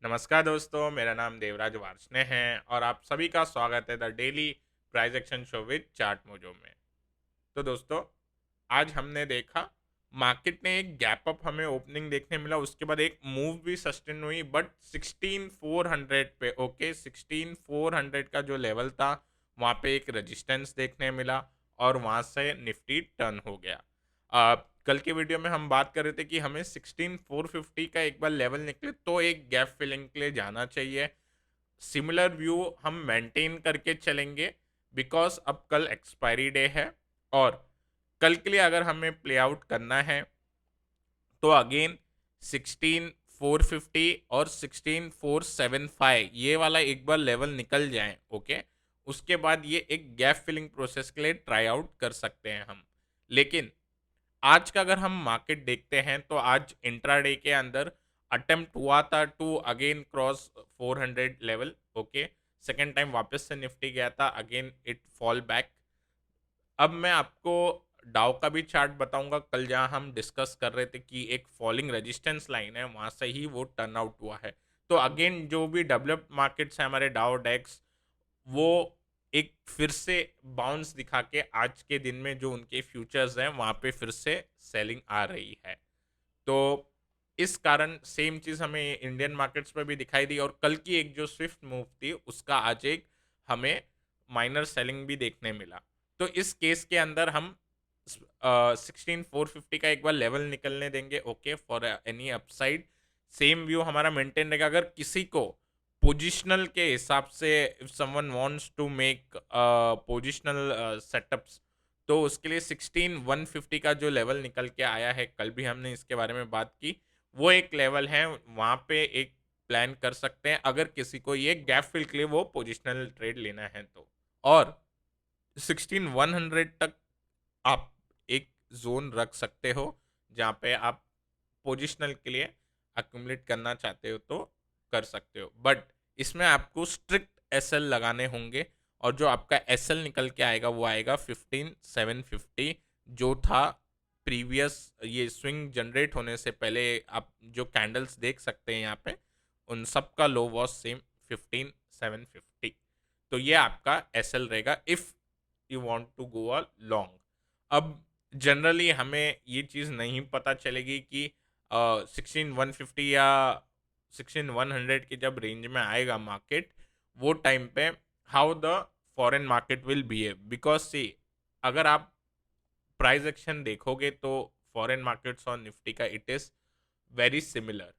नमस्कार दोस्तों, मेरा नाम देवराज वार्ष्णेय है और आप सभी का स्वागत है the daily price action show with chart mojo में। तो दोस्तों, आज हमने देखा मार्केट ने एक गैप अप हमें ओपनिंग देखने मिला, उसके बाद एक मूव भी सस्टेन हुई बट 16400 पे, ओके, 16400 का जो लेवल था वहाँ पे एक रेजिस्टेंस देखने मिला और वहाँ से निफ्टी टर्न हो गया। कल के वीडियो में हम बात कर रहे थे कि हमें 16450 का एक बार लेवल निकले तो एक गैप फिलिंग के लिए जाना चाहिए। सिमिलर व्यू हम मेंटेन करके चलेंगे बिकॉज अब कल एक्सपायरी डे है और कल के लिए अगर हमें प्ले आउट करना है तो अगेन 16450 और 16475 ये वाला एक बार लेवल निकल जाए, ओके, उसके बाद ये एक गैप फिलिंग प्रोसेस के लिए ट्राई आउट कर सकते हैं हम। लेकिन आज का अगर हम मार्केट देखते हैं तो आज इंट्राडे के अंदर अटेम्प्ट हुआ था to again cross 400 level, okay. Second time वापस से निफ्टी गया था, अगेन इट फॉल बैक। अब मैं आपको डाउ का भी चार्ट बताऊंगा। कल जहां हम डिस्कस कर रहे थे कि एक फॉलिंग रेजिस्टेंस लाइन है, वहां से ही वो टर्न आउट हुआ है। तो अगेन जो भी डेवलप्ड मार्केट्स है हमारे डाउ डेक्स, वो एक फिर से बाउंस दिखा के आज के दिन में जो उनके फ्यूचर्स हैं वहां पे फिर से सेलिंग आ रही है। तो इस कारण सेम चीज़ हमें इंडियन मार्केट्स में भी दिखाई दी और कल की एक जो स्विफ्ट मूव थी उसका आज एक हमें माइनर सेलिंग भी देखने मिला। तो इस केस के अंदर हम 16450 का एक बार लेवल निकलने देंगे, okay, for any upside. Same view हमारा मेंटेन रहेगा। अगर किसी को पोजिशनल के हिसाब से if someone wants to make positional setups, तो उसके लिए 16150 का जो लेवल निकल के आया है, कल भी हमने इसके बारे में बात की, वो एक लेवल है, वहाँ पे एक प्लान कर सकते हैं अगर किसी को ये गैप फिल के लिए वो पोजिशनल ट्रेड लेना है तो। और 16100 तक आप एक जोन रख सकते हो जहाँ पे आप पोजिशनल के लिए अक्यूमुलेट करना चाहते हो तो कर सकते हो, बट इसमें आपको स्ट्रिक्ट एसएल लगाने होंगे और जो आपका एसएल निकल के आएगा वो आएगा 15750, जो था प्रीवियस ये स्विंग जनरेट होने से पहले। आप जो कैंडल्स देख सकते हैं यहाँ पे, उन सब का लो वॉज सेम 15750। तो ये आपका एसएल रहेगा if you want to go a long. अब जनरली हमें ये चीज़ नहीं पता चलेगी कि 16150 या 16100 के जब रेंज में आएगा मार्केट, वो टाइम पे how the foreign market will behave. Because see, अगर आप प्राइस एक्शन देखोगे तो फॉरेन मार्केट्स और निफ्टी का इट इज़ वेरी सिमिलर।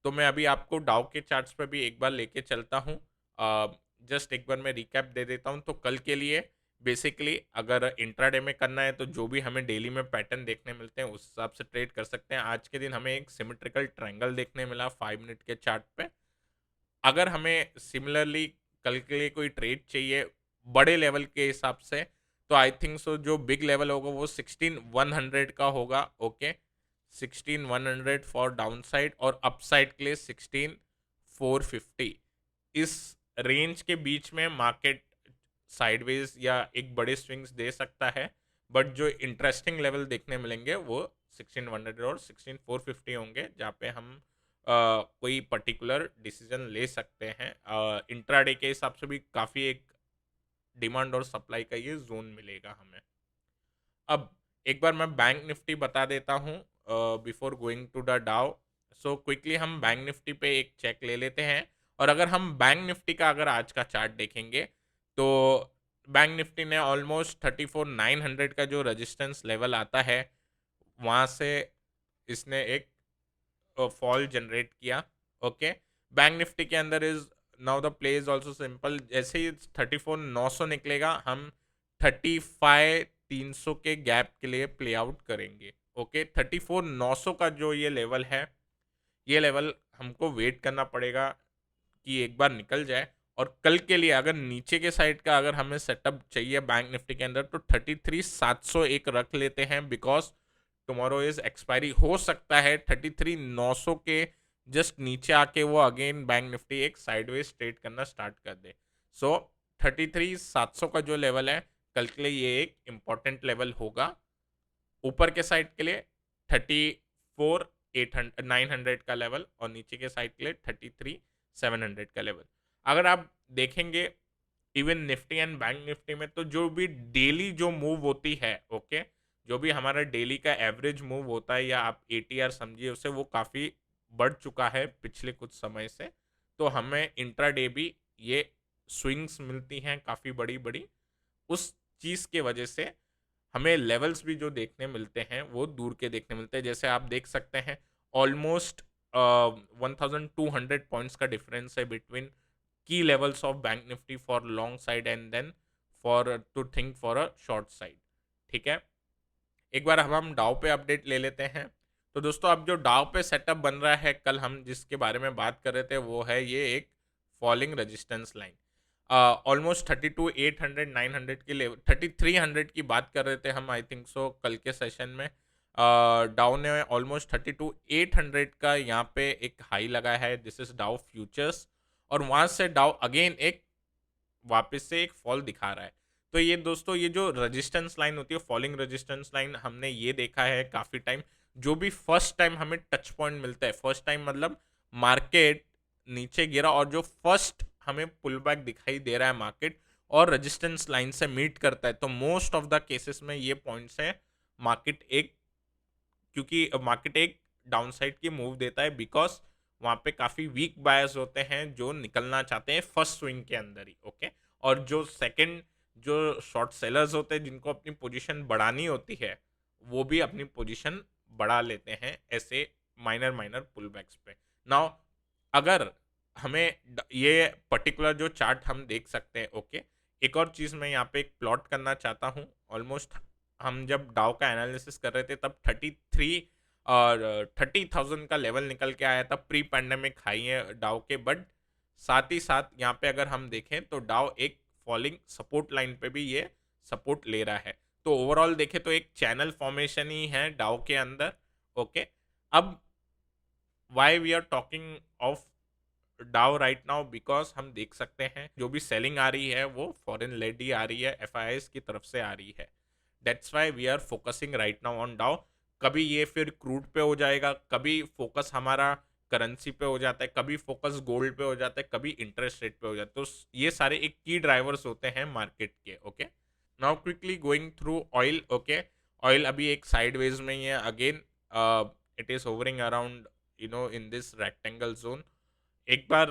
तो मैं अभी आपको डाउ के चार्ट्स पे भी एक बार लेके चलता हूँ। जस्ट एक बार मैं रिकैप दे देता हूँ। तो कल के लिए बेसिकली अगर इंट्राडे में करना है तो जो भी हमें डेली में पैटर्न देखने मिलते हैं उस हिसाब से ट्रेड कर सकते हैं। आज के दिन हमें एक सिमेट्रिकल ट्रायंगल देखने मिला 5 मिनट के चार्ट पे। अगर हमें सिमिलरली कल के लिए कोई ट्रेड चाहिए बड़े लेवल के हिसाब से, तो आई थिंक सो जो बिग लेवल होगा वो 16100 का होगा, ओके। 16100 फॉर डाउन साइड और अपसाइड के लिए 16450। इस रेंज के बीच में मार्केट साइडवेज या एक बड़े स्विंग्स दे सकता है, बट जो इंटरेस्टिंग लेवल देखने मिलेंगे वो 16100 और 16450 होंगे, जहाँ पे हम कोई पर्टिकुलर डिसीजन ले सकते हैं। इंट्राडे के हिसाब से भी काफ़ी एक डिमांड और सप्लाई का ये जोन मिलेगा हमें। अब एक बार मैं बैंक निफ्टी बता देता हूँ बिफोर गोइंग टू द डाउ। सो क्विकली हम बैंक निफ्टी पे एक चेक ले लेते हैं। और अगर हम बैंक निफ्टी का अगर आज का चार्ट देखेंगे तो बैंक निफ्टी ने ऑलमोस्ट 34900 का जो रेजिस्टेंस लेवल आता है वहाँ से इसने एक फॉल जनरेट किया, ओके। बैंक निफ्टी के अंदर is now the play is also simple. जैसे ही 34900 निकलेगा हम 35300 के गैप के लिए प्ले आउट करेंगे, ओके। 34900 का जो ये लेवल है, ये लेवल हमको वेट करना पड़ेगा कि एक बार निकल जाए। और कल के लिए अगर नीचे के साइड का अगर हमें सेटअप चाहिए बैंक निफ्टी के अंदर तो 33700 एक रख लेते हैं, बिकॉज टुमारो इज एक्सपायरी। हो सकता है 33900 के जस्ट नीचे आके वो अगेन बैंक निफ्टी एक साइडवेज ट्रेड करना स्टार्ट कर दे। सो 33700 का जो लेवल है कल के लिए ये एक इम्पॉर्टेंट लेवल होगा। ऊपर के साइड के लिए 800 900 का लेवल और नीचे के साइड के लिए 33 700 का लेवल। अगर आप देखेंगे even Nifty and bank Nifty में, तो जो भी डेली जो मूव होती है, ओके, जो भी हमारा डेली का एवरेज मूव होता है या आप एटीआर समझिए उसे, वो काफ़ी बढ़ चुका है पिछले कुछ समय से। तो हमें इंट्राडे भी ये स्विंग्स मिलती हैं काफ़ी बड़ी बड़ी। उस चीज़ के वजह से हमें लेवल्स भी जो देखने मिलते हैं वो दूर के देखने मिलते हैं। जैसे आप देख सकते हैं ऑलमोस्ट 1200 पॉइंट्स का डिफरेंस है between key levels of bank nifty for long side and then for to think for a short side। ठीक है, एक बार हम डाउ पे अपडेट ले लेते हैं। तो दोस्तों अब जो डाउ पे सेटअप बन रहा है, कल हम जिसके बारे में बात कर रहे थे, वो है ये एक फॉलिंग रेजिस्टेंस लाइन। ऑलमोस्ट 32 800 900 की लेवल, 3300 की बात कर रहे थे हम, आई थिंक सो कल के सेशन में। डाउ ने ऑलमोस्ट 32 800 का यहाँ पे एक हाई लगाया है, दिस इज डाउ फ्यूचर्स। और वहां से डाउ अगेन एक वापस से एक फॉल दिखा रहा है। तो ये दोस्तों ये जो रेजिस्टेंस लाइन होती है, फॉलिंग रेजिस्टेंस लाइन, हमने ये देखा है काफ़ी टाइम। जो भी फर्स्ट टाइम हमें टच पॉइंट मिलता है, फर्स्ट टाइम मतलब मार्केट नीचे गिरा और जो फर्स्ट हमें पुल बैक दिखाई दे रहा है मार्केट और रेजिस्टेंस लाइन से मीट करता है, तो मोस्ट ऑफ द केसेस में ये पॉइंट्स है मार्केट एक, क्योंकि मार्केट एक डाउनसाइड की मूव देता है बिकॉज वहाँ पे काफ़ी वीक बायर्स होते हैं जो निकलना चाहते हैं फर्स्ट स्विंग के अंदर ही, ओके। और जो सेकंड जो शॉर्ट सेलर्स होते हैं जिनको अपनी पोजीशन बढ़ानी होती है, वो भी अपनी पोजीशन बढ़ा लेते हैं ऐसे माइनर माइनर पुल बैक्स पे। नाउ अगर हमें ये पर्टिकुलर जो चार्ट हम देख सकते हैं, ओके। एक और चीज़ मैं यहाँ पे एक प्लॉट करना चाहता हूँ। ऑलमोस्ट हम जब डाउ का एनालिसिस कर रहे थे तब 33 और 30,000 का लेवल निकल के आया था, प्री पैंडेमिक हाई है डाउ के। बट साथ ही साथ यहाँ पे अगर हम देखें तो डाउ एक फॉलिंग सपोर्ट लाइन पे भी ये सपोर्ट ले रहा है। तो ओवरऑल देखें तो एक चैनल फॉर्मेशन ही है डाउ के अंदर, ओके। अब why we are talking of Dow right now, because हम देख सकते हैं जो भी सेलिंग आ रही है वो फॉरेन लेड ही आ रही है, एफआईआईज की तरफ से आ रही है। That's why we are focusing right now on Dow. कभी ये फिर क्रूड पे हो जाएगा, कभी फोकस हमारा करेंसी पे हो जाता है, कभी फोकस गोल्ड पे हो जाता है, कभी इंटरेस्ट रेट पे हो जाता है। तो ये सारे एक की ड्राइवर्स होते हैं मार्केट के, okay. Now quickly going through oil, okay. Oil अभी एक साइडवेज में ही है again, it is hovering around in this rectangle zone. एक बार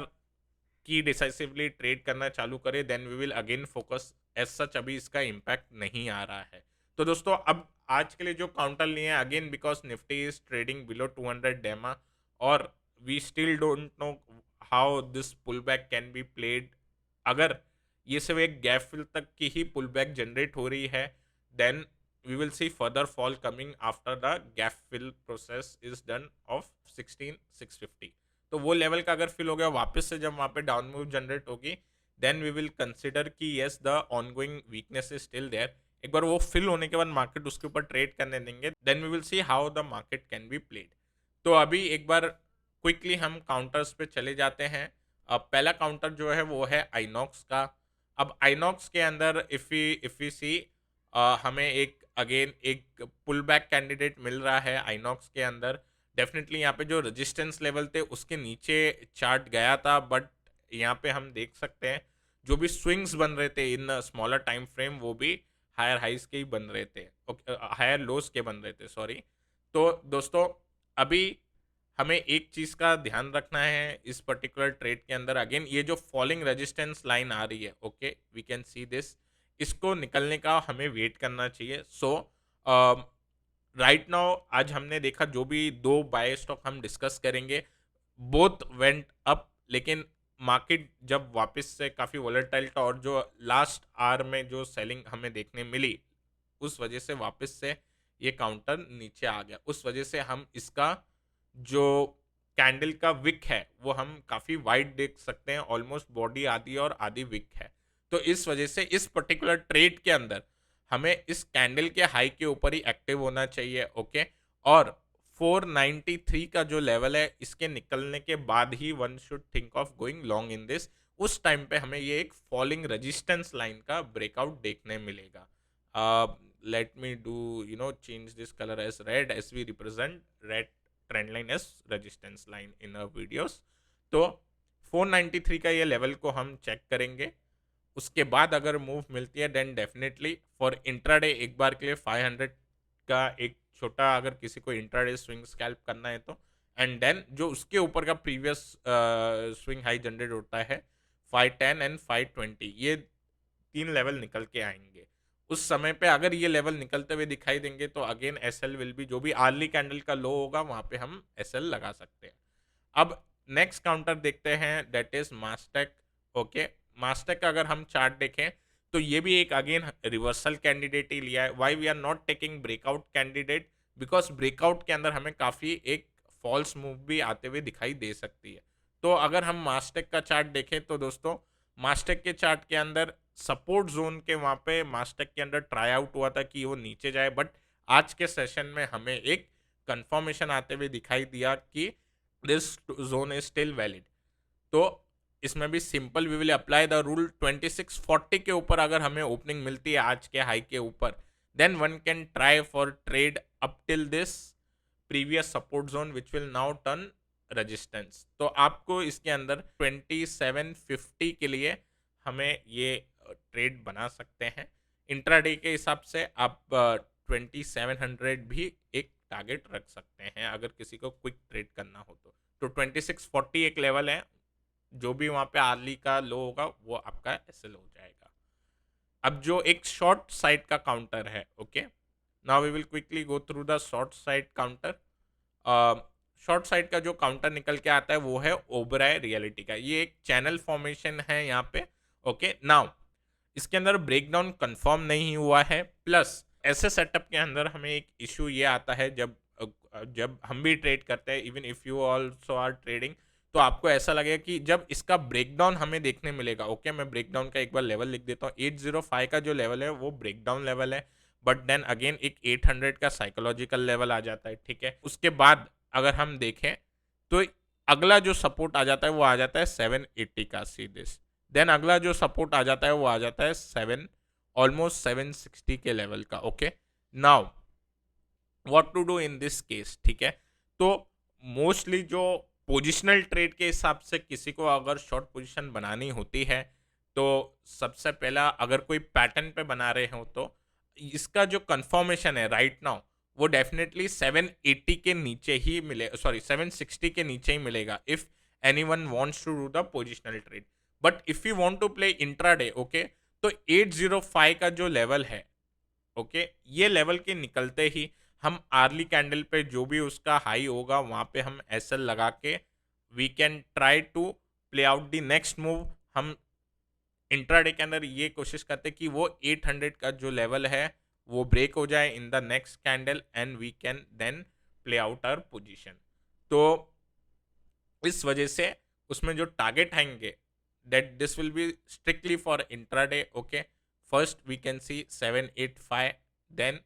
की डिसाइसिवली ट्रेड करना चालू करे then we will again focus. As such अभी इसका इम्पैक्ट नहीं आ रहा है। तो दोस्तों अब आज के लिए जो काउंटर लिए हैं again, because Nifty is trading below 200 DEMA और we still don't know how this pull back can be played. अगर ये सिर्फ एक गैप फिल तक की ही पुल बैक जनरेट हो रही है, then we will see further fall coming after the gap fill process is done of 16,650। तो वो लेवल का अगर फिल हो गया वापस से, जब वहाँ पे डाउन मूव जनरेट होगी, देन वी विल कंसिडर कि yes the ongoing weakness is still there. एक बार वो फिल होने के बाद मार्केट उसके ऊपर ट्रेड करने देंगे, then we will see how the market can be played. तो अभी एक बार क्विकली हम काउंटर्स पे चले जाते हैं। अब पहला काउंटर जो है वो है आइनॉक्स का। अब आइनॉक्स के अंदर इफ वी सी हमें एक अगेन एक पुल बैक कैंडिडेट मिल रहा है आइनॉक्स के अंदर। डेफिनेटली यहाँ पे जो रेजिस्टेंस लेवल थे उसके नीचे चार्ट गया था, बट यहाँ पे हम देख सकते हैं जो भी स्विंग्स बन रहे थे इन स्मॉलर टाइम फ्रेम वो भी हायर हाइज के ही बन रहे थे, हायर लोज के बन रहे थे, सॉरी। तो दोस्तों अभी हमें एक चीज़ का ध्यान रखना है इस पर्टिकुलर ट्रेड के अंदर। अगेन ये जो फॉलिंग रेजिस्टेंस लाइन आ रही है, okay, we can see this, इसको निकलने का हमें वेट करना चाहिए। सो राइट नाउ आज हमने देखा जो भी दो बाय स्टॉक हम डिस्कस करेंगे, बोथ वेंट अप, लेकिन मार्केट जब वापस से काफ़ी वॉलेटाइल था और जो लास्ट आवर में जो सेलिंग हमें देखने मिली उस वजह से वापस से ये काउंटर नीचे आ गया। उस वजह से हम इसका जो कैंडल का विक है वो हम काफ़ी वाइड देख सकते हैं, ऑलमोस्ट बॉडी आधी और आधी विक है। तो इस वजह से इस पर्टिकुलर ट्रेड के अंदर हमें इस कैंडल के हाई के ऊपर ही एक्टिव होना चाहिए, ओके। और 493 का जो लेवल है इसके निकलने के बाद ही one should think of going long in this. उस टाइम पे हमें ये एक फॉलिंग रेजिस्टेंस लाइन का ब्रेकआउट देखने मिलेगा। Let me do change this colour as red as we represent red trend line as resistance line in our videos. तो 493 का ये लेवल को हम चेक करेंगे, उसके बाद अगर मूव मिलती है देन डेफिनेटली फॉर इंट्राडे एक बार के लिए 500 का एक छोटा, अगर किसी को इंट्राडे स्विंग स्कैल्प करना है तो, एंड देन जो उसके ऊपर का प्रीवियस स्विंग हाई जनरेट होता है 510 एंड 520, ये 3 लेवल निकल के आएंगे। उस समय पे अगर ये लेवल निकलते हुए दिखाई देंगे तो अगेन एसएल विल बी, जो भी आर्ली कैंडल का लो होगा वहां पे हम एसएल लगा सकते हैं। अब नेक्स्ट काउंटर देखते हैं, that is Mastek. Okay, Mastek का अगर हम चार्ट देखें तो ये भी एक अगेन रिवर्सल कैंडिडेट ही लिया है। Why we are not taking breakout candidate, because breakout के अंदर हमें काफी एक फॉल्स मूव भी आते हुए दिखाई दे सकती है। तो अगर हम मास्टेक का चार्ट देखें तो दोस्तों, मास्टेक के चार्ट के अंदर सपोर्ट जोन के वहां पे मास्टेक के अंदर ट्राई आउट हुआ था कि वो नीचे जाए, बट आज के सेशन में हमें एक कंफर्मेशन आते हुए दिखाई दिया कि this zone is still valid. तो इसमें भी simple, we will apply the rule 2640 के ऊपर अगर हमें ओपनिंग मिलती है आज के हाई के ऊपर, then one can try for trade up till this previous support zone which will now turn resistance. तो आपको इसके अंदर 2750 के लिए हमें ये ट्रेड बना सकते हैं। इंट्राडे के हिसाब से आप 2700 भी एक टारगेट रख सकते हैं अगर किसी को क्विक ट्रेड करना हो तो 2640 एक लेवल है, जो भी वहां पे आर्ली का लो होगा वो आपका एसएल हो जाएगा। अब जो एक शॉर्ट साइड का काउंटर है, okay, now we will quickly go through the short side counter. Short side का जो काउंटर निकल के आता है वो है ओबराय रियलिटी का। ये एक चैनल फॉर्मेशन है यहाँ पे। ओके, नाउ इसके अंदर ब्रेकडाउन कंफर्म नहीं हुआ है, प्लस ऐसे सेटअप के अंदर हमें एक इशू ये आता है जब हम भी ट्रेड करते हैं, even if you also are trading, तो आपको ऐसा लगेगा कि जब इसका ब्रेकडाउन हमें देखने मिलेगा। ओके, मैं ब्रेकडाउन का एक बार लेवल लिख देता हूँ। 805 का जो लेवल है वो ब्रेकडाउन लेवल है, बट देन अगेन एक 800 का साइकोलॉजिकल लेवल आ जाता है, ठीक है। उसके बाद अगर हम देखें तो अगला जो सपोर्ट आ जाता है वो आ जाता है 780 का सीधे, देन अगला जो सपोर्ट आ जाता है वो आ जाता है ऑलमोस्ट 760 के लेवल का। Okay, now what to do in this case, ठीक है। तो मोस्टली जो पोजिशनल ट्रेड के हिसाब से किसी को अगर शॉर्ट पोजीशन बनानी होती है तो सबसे पहला, अगर कोई पैटर्न पे बना रहे हो तो इसका जो कंफर्मेशन है राइट नाउ वो डेफिनेटली 780 के नीचे ही मिले, सॉरी 760 के नीचे ही मिलेगा if anyone wants to do the positional trade. But if you want to play intraday, okay, तो 805 का जो लेवल है, ओके, ये लेवल के निकलते ही हम आर्ली कैंडल पे जो भी उसका हाई होगा वहां पे हम एसएल लगा के we can try to play out the next move. हम इंट्राडे के अंदर ये कोशिश करते कि वो 800 का जो लेवल है वो ब्रेक हो जाए in the next candle and we can then play out our position. तो इस वजह से उसमें जो टारगेट आएंगे that this will be strictly for intraday. Okay, first we can see 785 then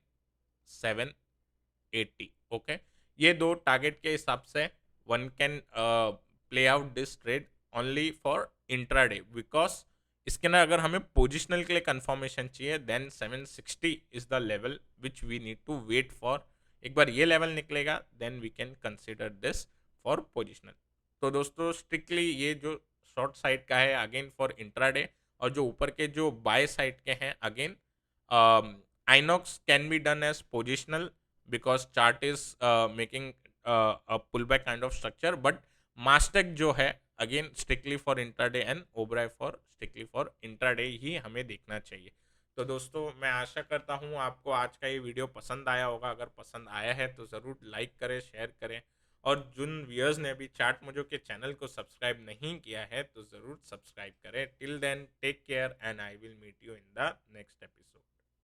780। Okay, ये दो टारगेट के हिसाब से one can play out this trade only for intraday, because इसके ना अगर हमें पोजिशनल के लिए कंफर्मेशन चाहिए then 760 is the level which we need to wait for. एक बार ये लेवल निकलेगा then we can consider this for positional. तो दोस्तों स्ट्रिक्टली ये जो शॉर्ट साइड का है अगेन फॉर इंट्राडे, और जो ऊपर के जो बाय साइड के हैं again INOX can be done as positional because chart is making a pull back kind of structure, but Mastek जो है again strictly for intraday and Oberoi for strictly for intraday ही हमें देखना चाहिए। तो दोस्तों मैं आशा करता हूँ आपको आज का ये वीडियो पसंद आया होगा। अगर पसंद आया है तो ज़रूर लाइक करें, शेयर करें, और जिन व्यूअर्स ने अभी चार्ट मोजो के चैनल को सब्सक्राइब नहीं किया है तो ज़रूर सब्सक्राइब करें। Till then take care and I will meet you in the next episode.